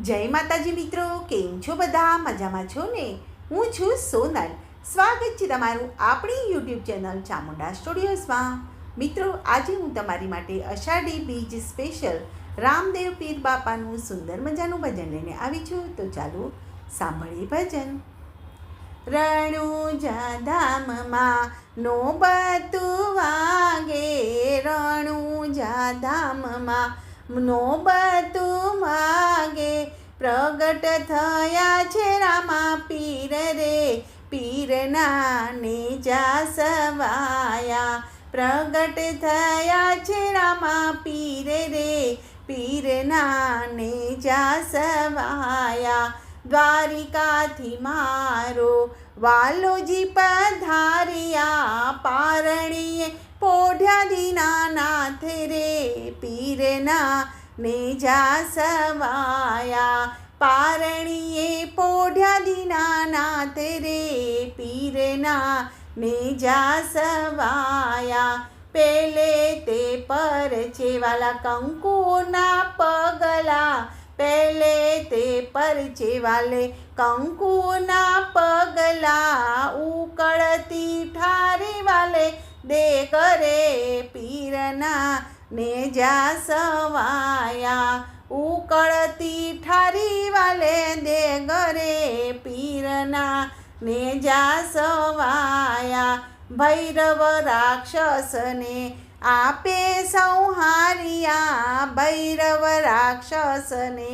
જય માતાજી મિત્રો, કેમ છો બધા? મજામાં છો ને? હું છું સોનલ. સ્વાગત છે તમારું આપણી યુટ્યુબ ચેનલ ચામુંડા સ્ટુડિયોઝમાં. મિત્રો, આજે હું તમારી માટે અષાઢી બીજ સ્પેશિયલ રામદેવ પીર બાપાનું સુંદર મજાનું ભજન લઈને આવી છું. તો ચાલો સાંભળીએ ભજન. રણુજા ધામમાં નોબતું વાગે, રણુજા ધામમાં નોબતું વાગે, પ્રગટ થયા છે રામા પીર રે, પીરના નેજા સવાયા. પ્રગટ થયા છે રામા પીર રે, પીરના નેજા સવાયા. દ્વારિકાથી મારો વાલોજી પધાર્યા, પારણીએ પોઢ્યા દીનાનાથ રે, પીરના નેજા સવાયા. પારણીએ પોઢ્યા દીનાનાથ રે, પીરના નેજા સવાયા. પેલે તે પર છે વાલા કંકુના પગલા, પેલે તે પર છે વાલે કંકુના પગલા. ઉકળતી ઠારી વાલે દે કરે, પીરના નેજા સવાયા. ઉકળતી ઠારી વાલે દે ગરે, પીરના નેજા સવાયા. ભૈરવ રાક્ષસને આપે સંહારિયા, ભૈરવ રાક્ષસને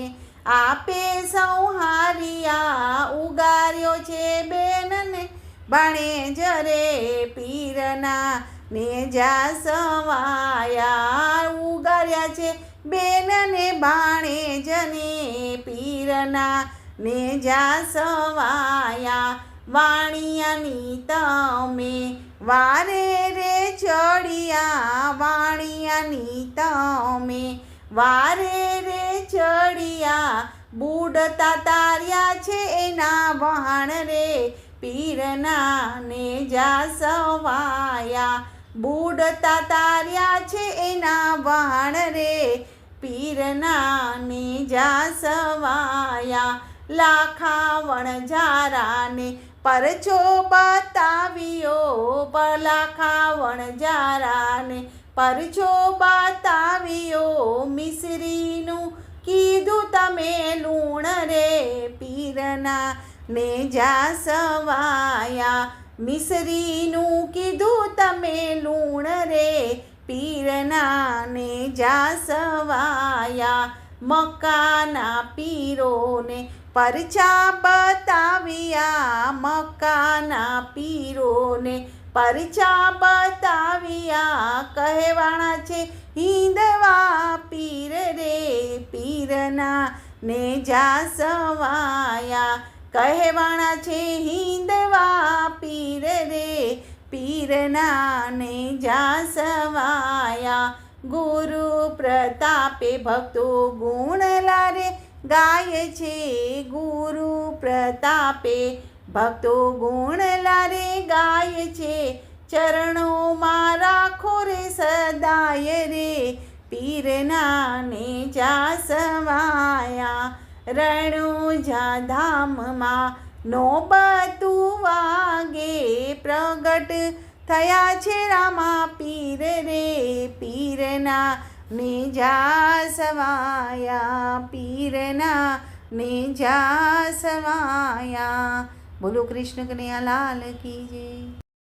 આપે સંહારિયા. ઉગાર્યો છે બેનને બાણે જરે, પીરના નેજા સવાયા. ઉગાર્યા છે બેનને બાણે જને, પીરના નેજા સવાયા. વાણિયાની તમે વારે રે ચડિયા, વાણિયાની તમે વારે રે ચડિયા. બુડતા તાર્યા છે એના વહાણ રે, પીરના નેજા સવાયા. બુડતા તાર્યા છે એના વહાણ રે, પીરના નેજા સવાયા. લાખા વણઝારાને પરચો બતાવ્યો, લાખા વણઝારાને પરચો બતાવ્યો. મિસરીનું કીધું તમે લૂણ રે, પીરના નેજા સવાયા. મિસરીનું કીધું તમે લૂણ રે, પીરના નેજા સવાયા. મક્કાના પીરોને પરચા બતાવ્યા, મક્કાના પીરોને પરચા બતાવ્યા. કહેવાણા છે હિંદવા પીર રે, પીરના નેજા સવાયા. કહેવાણા છે હિંદવા પીર રે, પીરના નેજા સવાયા. ગુરુ પ્રતાપે ભક્તો ગુણ લારે ગાય છે, ગુરુ પ્રતાપે ભક્તો ગુણ લારે ગાય છે. ચરણોમાં રાખો રે સદાય રે, પીરના નેજા સવાયા. રણુજા ધામમાં નોબતું વાગે, પ્રગટ થયા છે રામા પીર રે, પીરના નેજા સવાયા, પીરના નેજા સવાયા. બોલો કૃષ્ણ કનૈયા લાલ કી જય.